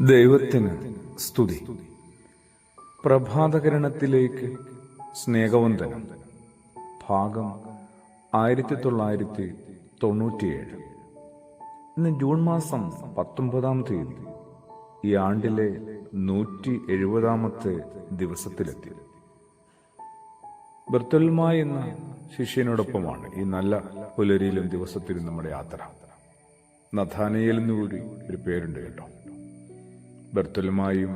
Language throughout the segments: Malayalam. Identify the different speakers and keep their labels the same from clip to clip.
Speaker 1: ദൈവത്തിന് സ്തുതി. പ്രഭാതകിരണത്തിലേക്ക് സ്നേഹവന്ദനം. ഭാഗം 1997. ഇന്ന് ജൂൺ മാസം 19 തീയതി. ഈ ആണ്ടിലെ 170 ദിവസത്തിലെത്തി. ബർത്തൽമായി എന്ന ശിഷ്യനോടൊപ്പമാണ് ഈ നല്ല പുലരിയിലും ദിവസത്തിലും നമ്മുടെ യാത്ര. നഥാനയേൽ എന്നുകൂടി ഒരു പേരുണ്ട് കേട്ടോ. ബർത്തലുമായും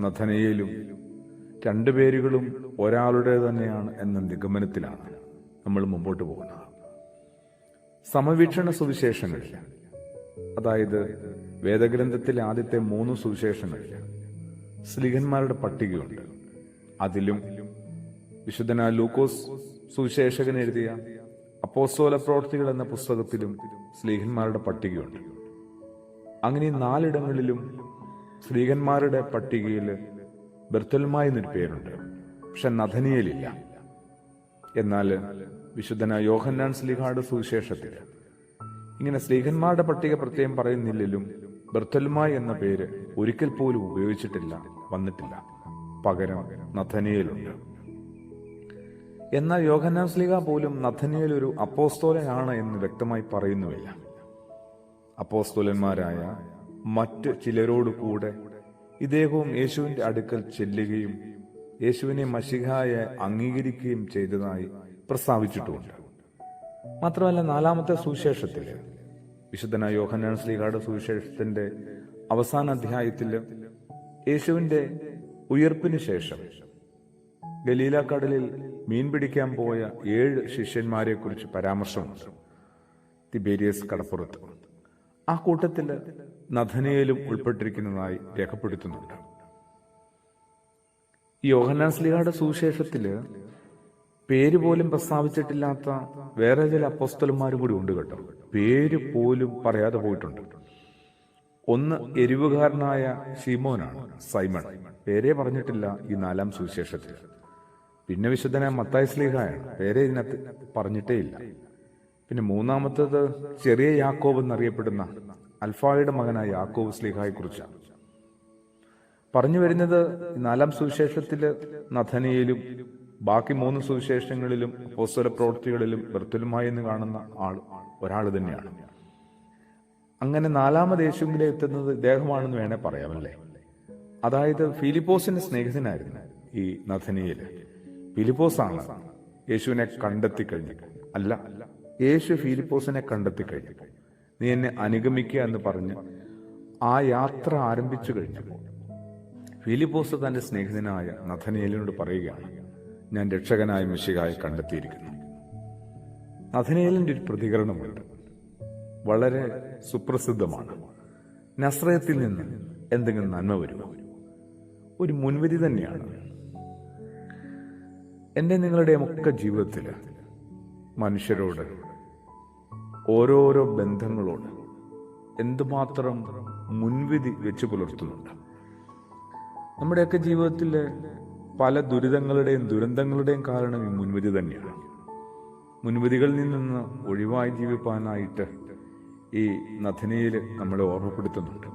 Speaker 1: നഥനയേലും രണ്ടു പേരുകളും ഒരാളുടെ തന്നെയാണ് എന്ന നിഗമനത്തിലാണ് നമ്മൾ മുമ്പോട്ട് പോകുന്നത്. സമവീക്ഷണ സുവിശേഷങ്ങളിൽ, അതായത് വേദഗ്രന്ഥത്തിലെ ആദ്യത്തെ 3 സുവിശേഷങ്ങളിൽ സ്ലീഹന്മാരുടെ പട്ടികയുണ്ട്. അതിലും വിശുദ്ധനായ ലൂക്കോസ് സുവിശേഷകൻ എഴുതിയ അപ്പോസ്തല പ്രവൃത്തികൾ എന്ന പുസ്തകത്തിലും സ്ലീഹന്മാരുടെ പട്ടികയുണ്ട്. അങ്ങനെ 4 ഇടങ്ങളിലും സ്ത്രീകന്മാരുടെ പട്ടികയിൽ ബർത്തൽമായി എന്നൊരു പേരുണ്ട്, പക്ഷെ നഥനിയേലില്ല. എന്നാൽ വിശുദ്ധനായ യോഹന്നാൻ ശ്ലീഹായുടെ സുവിശേഷത്തിൽ ഇങ്ങനെ സ്ത്രീകന്മാരുടെ പട്ടിക പ്രത്യേകം പറയുന്നില്ലെങ്കിലും ബർത്തൽമായി എന്ന പേര് ഒരിക്കൽ പോലും ഉപയോഗിച്ചിട്ടില്ല, വന്നിട്ടില്ല. പകരം നഥനിയേലുണ്ട്. എന്നാൽ യോഹന്നാൻ ശ്ലീഹ പോലും നഥനിയേൽ ഒരു അപ്പോസ്തോലനാണ് എന്ന് വ്യക്തമായി പറയുന്നുമില്ല. അപ്പോസ്തോലന്മാരായ മറ്റ് ചിലരോട് കൂടെ ഇദ്ദേഹവും യേശുവിന്റെ അടുക്കൽ ചെല്ലുകയും യേശുവിനെ മശിഹായെ അംഗീകരിക്കുകയും ചെയ്തതായി പ്രസ്താവിച്ചിട്ടുമുണ്ട്. മാത്രമല്ല 4-ാമത്തെ സുവിശേഷത്തിൽ, വിശുദ്ധനായ യോഹന്നാൻ ശ്ലീഹായുടെ സുവിശേഷത്തിന്റെ അവസാന അധ്യായത്തിൽ യേശുവിന്റെ ഉയർപ്പിന് ശേഷം ഗലീലാക്കടലിൽ മീൻ പിടിക്കാൻ പോയ 7 ശിഷ്യന്മാരെ കുറിച്ച് പരാമർശമുണ്ട് തിബേരിയസ് കടപ്പുറത്ത്. ആ കൂട്ടത്തിൽ നഥനയേലും ഉൾപ്പെട്ടിരിക്കുന്നതായി രേഖപ്പെടുത്തുന്നുണ്ട്. യോഹന്നാൻ ശ്ലീഹായുടെ സുവിശേഷത്തില് പേര് പോലും പ്രസ്താവിച്ചിട്ടില്ലാത്ത വേറെ ചില അപ്പോസ്തലന്മാരും കൂടി ഉണ്ട് കേട്ടോ. പേര് പോലും പറയാതെ പോയിട്ടുണ്ട്. ഒന്ന് എരിവുകാരനായ ശീമോനാണ്, സൈമൺ. പേരേ പറഞ്ഞിട്ടില്ല ഈ 4-ാം സുവിശേഷത്തിൽ. പിന്നെ വിശുദ്ധനായ മത്തായി ശ്ലീഹായാണ്, പേരെ ഇതിനകത്ത് പറഞ്ഞിട്ടേ ഇല്ല. പിന്നെ 3-ാമത്തേത് ചെറിയ യാക്കോബ് എന്നറിയപ്പെടുന്ന അൽഫായുടെ മകനായ യാക്കോബ് ശ്ലീഹായെ കുറിച്ചാണ് പറഞ്ഞു വരുന്നത്. 4-ാം സുവിശേഷത്തില് നഥനയേലും ബാക്കി 3 സുവിശേഷങ്ങളിലും അപ്പോസ്തല പ്രവൃത്തികളിലും ബർത്തലുമായി എന്ന് കാണുന്ന ഒരാൾ തന്നെയാണ്. അങ്ങനെ 4-ാമത് യേശുവിലെ എത്തുന്നത് ഇദ്ദേഹമാണെന്ന് വേണേ പറയാമല്ലേ. അതായത് ഫിലിപ്പോസിന്റെ സ്നേഹിതനായിരുന്നു ഈ നഥനയേല്. ഫിലിപ്പോസാണ് യേശുവിനെ കണ്ടെത്തി കഴിഞ്ഞു. അല്ല, യേശു ഫിലിപ്പോസിനെ കണ്ടെത്തി കഴിഞ്ഞപ്പോൾ നീ എന്നെ അനുഗമിക്കുക എന്ന് പറഞ്ഞ് ആ യാത്ര ആരംഭിച്ചു കഴിഞ്ഞപ്പോൾ ഫിലിപ്പോസ് തന്റെ സ്നേഹിതനായ നഥനയേലിനോട് പറയുകയാണ്, ഞാൻ രക്ഷകനായ മിശിഹായെ കണ്ടെത്തിയിരിക്കുന്നു. നഥനയേലിന്റെ ഒരു പ്രതികരണമുണ്ട്, വളരെ സുപ്രസിദ്ധമാണ്. നസ്രയത്തിൽ നിന്ന് എന്തെങ്കിലും നന്മ വരുമോ? ഒരു മുൻവിധി തന്നെയാണ്. എന്റെ നിങ്ങളുടെയും ഒക്കെ ജീവിതത്തിൽ മനുഷ്യരോട്, ഓരോരോ ബന്ധങ്ങളോട് എന്തുമാത്രം മുൻവിധി വെച്ച് പുലർത്തുന്നുണ്ട്. നമ്മുടെയൊക്കെ ജീവിതത്തിൽ പല ദുരിതങ്ങളുടെയും ദുരന്തങ്ങളുടെയും കാരണം ഈ മുൻവിധി തന്നെയാണ്. മുൻവിധികളിൽ നിന്ന് ഒഴിവായി ജീവിക്കാനായിട്ട് ഈ നഥനയേൽ നമ്മളെ ഓർമ്മപ്പെടുത്തുന്നുണ്ട്.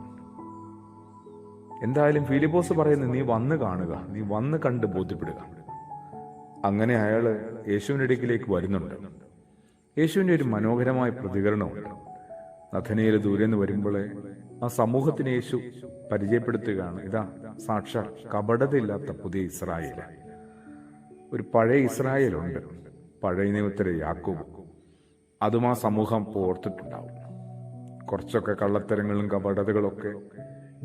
Speaker 1: എന്തായാലും ഫിലിപ്പോസ് പറയുന്നത്, നീ വന്ന് കാണുക, നീ വന്ന് കണ്ട് ബോധ്യപ്പെടുക. അങ്ങനെ അയാള് യേശുവിന്റെ അടുക്കിലേക്ക് വരുന്നുണ്ട്. യേശുവിന്റെ ഒരു മനോഹരമായ പ്രതികരണമുണ്ട്. നഥനയേൽ ദൂരെ നിന്ന് വരുമ്പോഴേ ആ സമൂഹത്തിന് യേശു പരിചയപ്പെടുത്തുകയാണ്, ഇതാ സാക്ഷാൽ കപടതയില്ലാത്ത പുതിയ ഇസ്രായേൽ. ഒരു പഴയ ഇസ്രായേലുണ്ട്, പഴയ നിയമത്തിലെ യാക്കോബ്. അതും ആ സമൂഹം ഓർത്തിട്ടുണ്ടാവും. കുറച്ചൊക്കെ കള്ളത്തരങ്ങളും കപടതകളൊക്കെ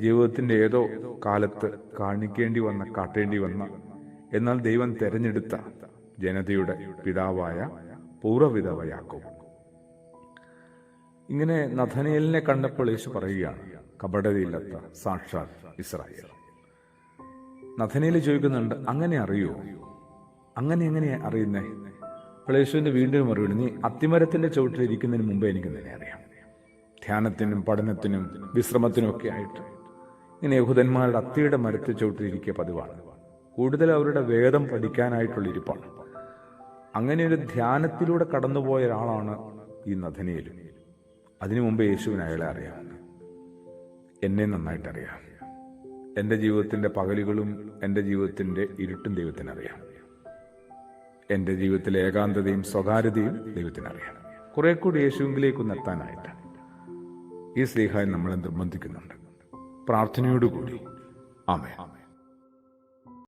Speaker 1: ജീവിതത്തിന്റെ ഏതോ കാലത്ത് കാട്ടേണ്ടി വന്ന എന്നാൽ ദൈവം തെരഞ്ഞെടുത്ത ജനതയുടെ പിതാവായ പൂർവ്വപിതാവ യാക്കോബ്. ഇങ്ങനെ നഥനയേലിനെ കണ്ടപ്പോൾ യേശു പറയുകയാണ്, കപടതയില്ലാത്ത സാക്ഷാൽ ഇസ്രായേൽ. നഥനയേൽ ചോദിക്കുന്നുണ്ട്, അങ്ങനെ അറിയോ? അങ്ങനെ എങ്ങനെ അറിയുന്നേ? അപ്പോൾ യേശുവിന്റെ വീണ്ടും മറുപടി, നീ അത്തിമരത്തിന്റെ ചുവട്ടിലിരിക്കുന്നതിന് മുമ്പേ എനിക്ക് തന്നെ അറിയാം. ധ്യാനത്തിനും പഠനത്തിനും വിശ്രമത്തിനും ഒക്കെ ആയിട്ട് ഇങ്ങനെ യഹൂദന്മാരുടെ അത്തിയുടെ മരത്തിൽ ചുവട്ടിലിരിക്കുക പതിവാണ്. കൂടുതൽ അവരുടെ വേദം പഠിക്കാനായിട്ടുള്ള ഇരിപ്പാണ്. അങ്ങനെ ഒരു ധ്യാനത്തിലൂടെ കടന്നുപോയ ഒരാളാണ് ഈ നഥനയേൽ. അതിനു മുമ്പ് യേശുവിന് അയാളെ അറിയാം, എന്നെ നന്നായിട്ടറിയാം. എൻ്റെ ജീവിതത്തിൻ്റെ പകലുകളും എൻ്റെ ജീവിതത്തിൻ്റെ ഇരുട്ടും ദൈവത്തിനറിയാം. എൻ്റെ ജീവിതത്തിലെ ഏകാന്തതയും സ്വകാര്യതയും ദൈവത്തിനറിയാം. കുറെ കൂടി യേശുവിലേക്കൊന്ന് എത്താനായിട്ട് ഈ സ്ലീഹായി നമ്മളെ നിർബന്ധിക്കുന്നുണ്ട്. പ്രാർത്ഥനയോടുകൂടി ആമേൻ.